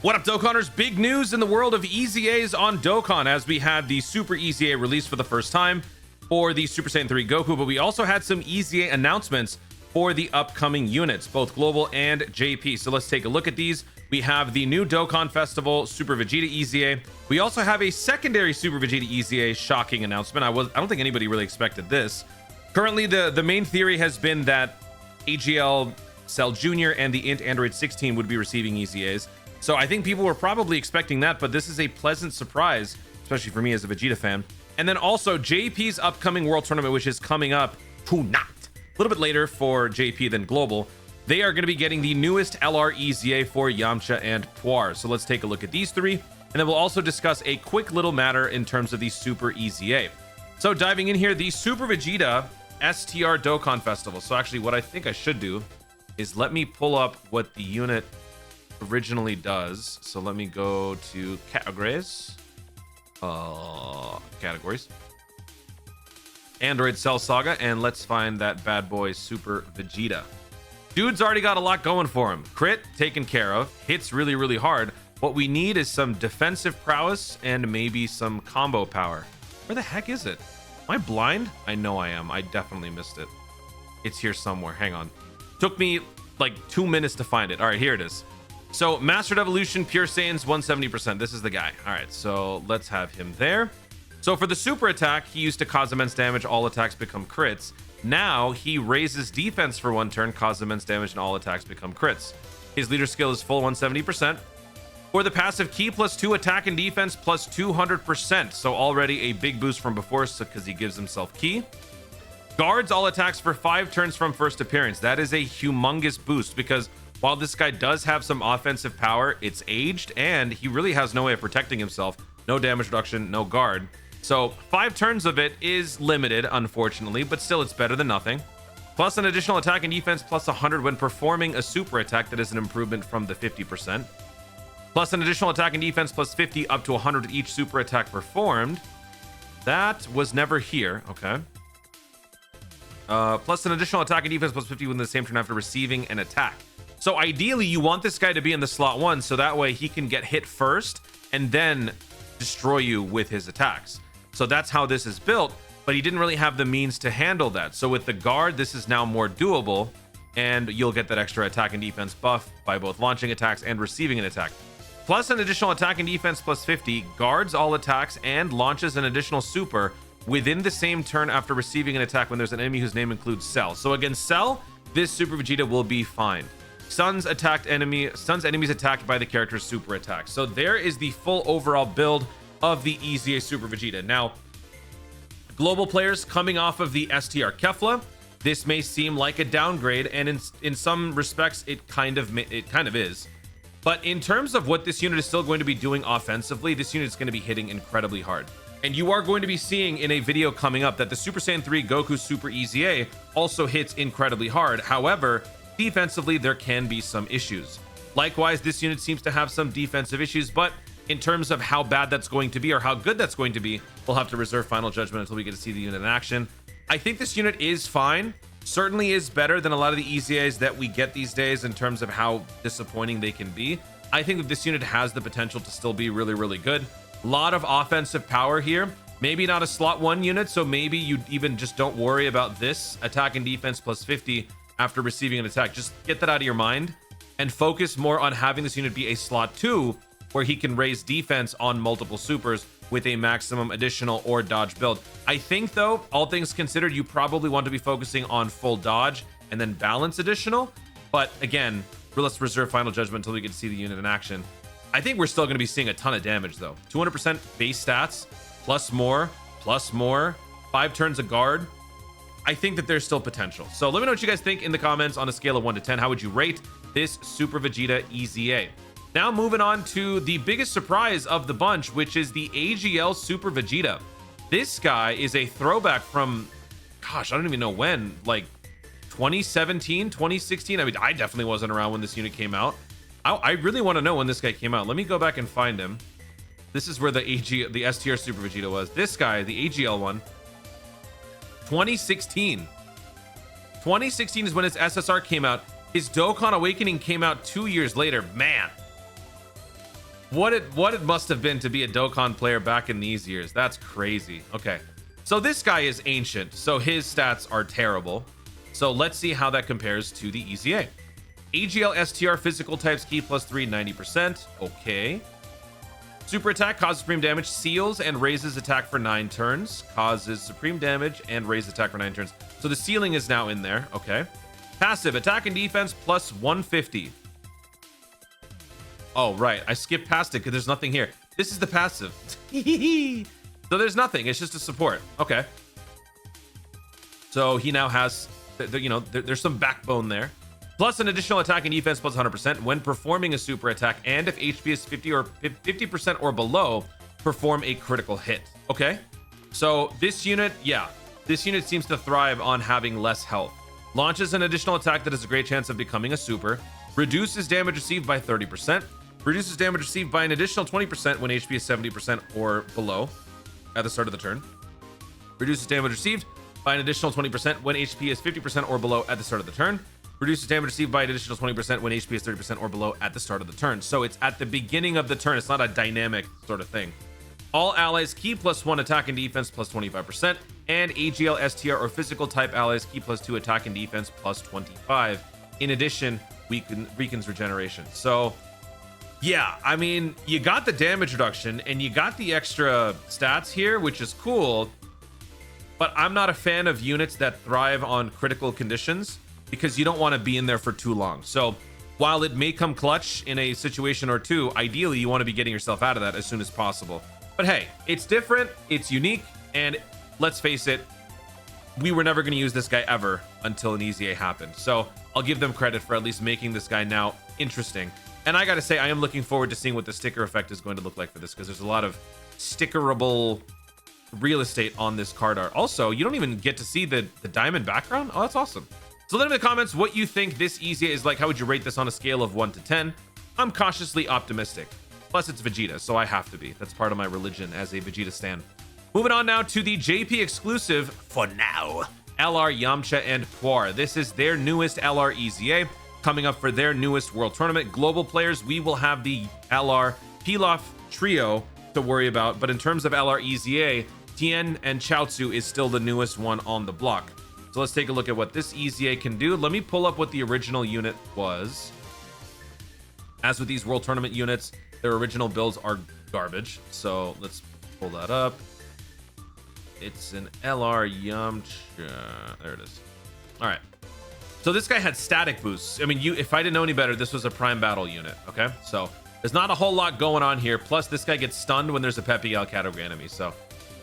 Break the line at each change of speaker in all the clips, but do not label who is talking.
What up, Dokkaners? Big news in the world of EZAs on Dokkan, as we had the Super EZA released for the first time for the Super Saiyan 3 Goku, but we also had some EZA announcements for the upcoming units, both Global and JP. So let's take a look at these. We have the new Dokkan Festival Super Vegeta EZA. We also have a secondary Super Vegeta EZA shocking announcement. I don't think anybody really expected this. Currently, the main theory has been that AGL Cell Jr. and the Int Android 16 would be receiving EZAs. So I think people were probably expecting that, but this is a pleasant surprise, especially for me as a Vegeta fan. And then also JP's upcoming World Tournament, which is coming up tonight, a little bit later for JP than Global. They are going to be getting the newest LR EZA for Yamcha and Puar. So let's take a look at these three, and then we'll also discuss a quick little matter in terms of the Super EZA. So diving in here, the Super Vegeta STR Dokkan Festival. So actually what I think I should do is let me pull up what the unit originally does. So let me go to categories, Android Cell Saga, and let's find that bad boy Super Vegeta. Dude's already got a lot going for him. Crit taken care of, hits really, really hard. What we need is some defensive prowess and maybe some combo power. Where the heck is it? Am I blind? I know I am. I definitely missed it. It's here somewhere. Hang on. Took me like 2 minutes to find it. All right, here it is. So Mastered Evolution, Pure Saiyan's 170%. This is the guy. All right, so let's have him there. So for the super attack, he used to cause immense damage. All attacks become crits. Now he raises defense for 1 turn, cause immense damage, and all attacks become crits. His leader skill is full 170%. For the passive, key +2 attack and defense plus 200%. So already a big boost from before, because he gives himself key. Guards all attacks for 5 turns from first appearance. That is a humongous boost, because while this guy does have some offensive power, it's aged and he really has no way of protecting himself. No damage reduction, no guard. So 5 turns of it is limited, unfortunately, but still it's better than nothing. Plus an additional attack and defense plus 100 when performing a super attack. That is an improvement from the 50%. Plus an additional attack and defense plus 50 up to 100 with each super attack performed. That was never here. Okay. Plus an additional attack and defense plus 50 within the same turn after receiving an attack. So ideally, you want this guy to be in the slot 1, so that way he can get hit first and then destroy you with his attacks. So that's how this is built, but he didn't really have the means to handle that. So with the guard, this is now more doable, and you'll get that extra attack and defense buff by both launching attacks and receiving an attack. Plus an additional attack and defense plus 50, guards all attacks and launches an additional super within the same turn after receiving an attack when there's an enemy whose name includes Cell. So against Cell, this Super Vegeta will be fine. Sun's enemies attacked by the character's super attack. So there is the full overall build of the EZA Super Vegeta. Now, global players coming off of the STR Kefla, this may seem like a downgrade, and in some respects, it kind of is. But in terms of what this unit is still going to be doing offensively, this unit is going to be hitting incredibly hard. And you are going to be seeing in a video coming up that the Super Saiyan 3 Goku Super EZA also hits incredibly hard. However, defensively, there can be some issues. Likewise, this unit seems to have some defensive issues, but in terms of how bad that's going to be or how good that's going to be, we'll have to reserve final judgment until we get to see the unit in action. I think this unit is fine. Certainly is better than a lot of the EZAs that we get these days in terms of how disappointing they can be. I think that this unit has the potential to still be really, really good. A lot of offensive power here. Maybe not a slot 1 unit, so maybe you even just don't worry about this attack and defense plus 50 after receiving an attack. Just get that out of your mind and focus more on having this unit be a slot 2 where he can raise defense on multiple supers with a maximum additional or dodge build. I think though, all things considered, you probably want to be focusing on full dodge and then balance additional. But again, let's reserve final judgment until we get to see the unit in action. I think we're still going to be seeing a ton of damage though. 200% base stats, plus more, 5 turns of guard. I think that there's still potential. So let me know what you guys think in the comments on a scale of 1 to 10. How would you rate this Super Vegeta EZA? Now moving on to the biggest surprise of the bunch, which is the AGL Super Vegeta. This guy is a throwback from, gosh, I don't even know when, like 2017, 2016. I mean, I definitely wasn't around when this unit came out. I really want to know when this guy came out. Let me go back and find him. This is where the STR Super Vegeta was. This guy, the AGL one, 2016. 2016 is when his SSR came out. His Dokkan Awakening came out 2 years later. Man, what it must have been to be a Dokkan player back in these years. That's crazy. Okay, so this guy is ancient, so his stats are terrible. So let's see how that compares to the EZA. AGL STR physical types key +3 90%. Okay. Super attack causes supreme damage, seals and raises attack for 9 turns. Causes supreme damage and raises attack for 9 turns. So the ceiling is now in there. Okay. Passive attack and defense +150. Oh, right. I skipped past it because there's nothing here. This is the passive. So there's nothing. It's just a support. Okay. So he now has, there's some backbone there. Plus an additional attack and defense +100% when performing a super attack, and if HP is 50% or below, perform a critical hit. Okay. So this unit, yeah, this unit seems to thrive on having less health. Launches an additional attack that has a great chance of becoming a super. Reduces damage received by 30%. Reduces damage received by an additional 20% when HP is 70% or below at the start of the turn. Reduces damage received by an additional 20% when HP is 50% or below at the start of the turn. Reduces damage received by an additional 20% when HP is 30% or below at the start of the turn. So it's at the beginning of the turn. It's not a dynamic sort of thing. All allies key +1 attack and defense +25%, and AGL STR or physical type allies key +2 attack and defense +25. In addition, weakens regeneration. So yeah, I mean, you got the damage reduction and you got the extra stats here, which is cool, but I'm not a fan of units that thrive on critical conditions because you don't want to be in there for too long. So while it may come clutch in a situation or two, ideally you want to be getting yourself out of that as soon as possible. But hey, it's different, it's unique, and let's face it, we were never going to use this guy ever until an EZA happened. So I'll give them credit for at least making this guy now interesting. And I gotta say, I am looking forward to seeing what the sticker effect is going to look like for this, because there's a lot of stickerable real estate on this card art. Also, you don't even get to see the diamond background. Oh, that's awesome. So let me know in the comments what you think this EZA is like. How would you rate this on a scale of 1 to 10? I'm cautiously optimistic. Plus, it's Vegeta, so I have to be. That's part of my religion as a Vegeta stan. Moving on now to the JP exclusive, for now, LR Yamcha and Puar. This is their newest LR EZA. Coming up for their newest world tournament. Global players, we will have the LR Pilaf trio to worry about. But in terms of LR EZA, Tien and Chaozu is still the newest one on the block. So let's take a look at what this EZA can do. Let me pull up what the original unit was. As with these world tournament units, their original builds are garbage. So let's pull that up. It's an LR Yamcha. There it is. All right. So this guy had static boosts. I mean, if I didn't know any better, this was a prime battle unit. Okay. So there's not a whole lot going on here. Plus this guy gets stunned when there's a PHY category enemy. So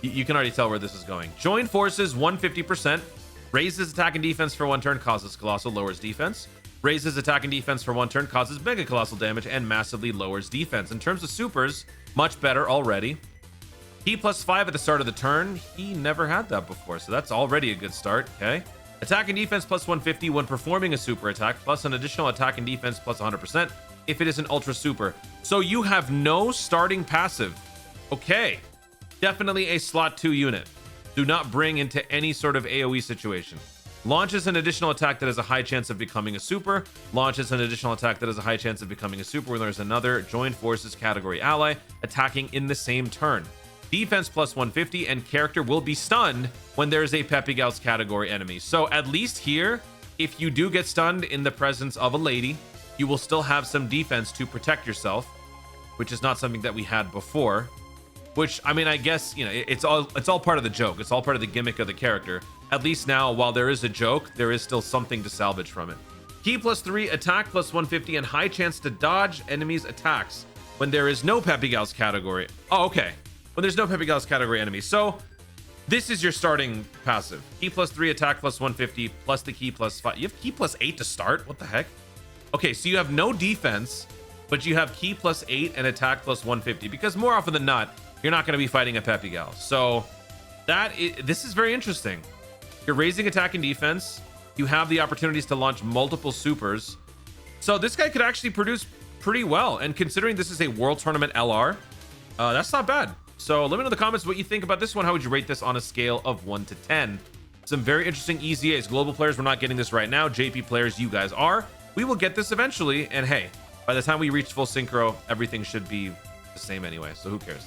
you can already tell where this is going. Join forces 150%. Raises attack and defense for 1 turn, causes colossal, lowers defense. Raises attack and defense for 1 turn, causes mega colossal damage, and massively lowers defense. In terms of supers, much better already. Key +5 at the start of the turn. He never had that before, so that's already a good start. Okay. Attack and defense +150 when performing a super attack, plus an additional attack and defense +100% if it is an ultra super. So you have no starting passive. Okay. Definitely a slot 2 unit. Do not bring into any sort of AoE situation. Launches an additional attack that has a high chance of becoming a super. Launches an additional attack that has a high chance of becoming a super when there's another joined forces category ally attacking in the same turn. Defense +150, and character will be stunned when there is a PHY category enemy. So at least here, if you do get stunned in the presence of a lady, you will still have some defense to protect yourself, which is not something that we had before. Which, I mean, I guess, you know, it's all part of the joke. It's all part of the gimmick of the character. At least now, while there is a joke, there is still something to salvage from it. Key +3, attack +150, and high chance to dodge enemies' attacks when there is no PHY category. Oh, okay. When there's no PHY category enemy. So this is your starting passive. Key +3, attack +150, plus the key +5. You have key +8 to start? What the heck? Okay, so you have no defense, but you have key +8 and attack +150, because more often than not, you're not going to be fighting a PHY. So this is very interesting. You're raising attack and defense. You have the opportunities to launch multiple supers. So this guy could actually produce pretty well. And considering this is a world tournament LR, that's not bad. So let me know in the comments what you think about this one. How would you rate this on a scale of 1 to 10? Some very interesting EZAs. Global players, we're not getting this right now. JP players, you guys are. We will get this eventually. And hey, by the time we reach full synchro, everything should be the same anyway, so who cares?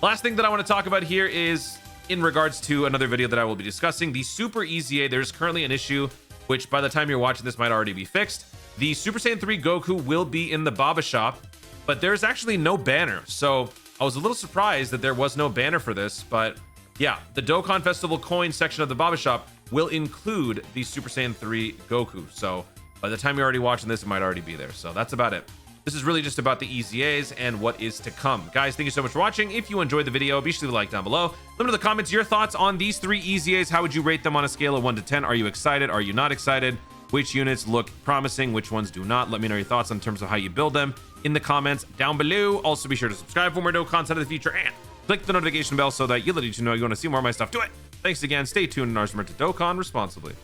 Last thing that I want to talk about here is in regards to another video that I will be discussing, the Super EZA. There's currently an issue, which by the time you're watching this might already be fixed. The Super Saiyan 3 Goku will be in the Baba shop, but there's actually no banner. So I was a little surprised that there was no banner for this, but yeah, the Dokkan Festival coin section of the Baba shop will include the Super Saiyan 3 Goku. So by the time you're already watching this, it might already be there. So that's about it. This is really just about the EZAs and what is to come. Guys, thank you so much for watching. If you enjoyed the video, be sure to like down below. Let me know in the comments your thoughts on these 3 EZAs. How would you rate them on a scale of 1 to 10? Are you excited? Are you not excited? Which units look promising? Which ones do not? Let me know your thoughts in terms of how you build them in the comments down below. Also, be sure to subscribe for more dope content in the future and click the notification bell so that you'll let you know you want to see more of my stuff. Do it. Thanks again. Stay tuned and remember to Dokkan responsibly.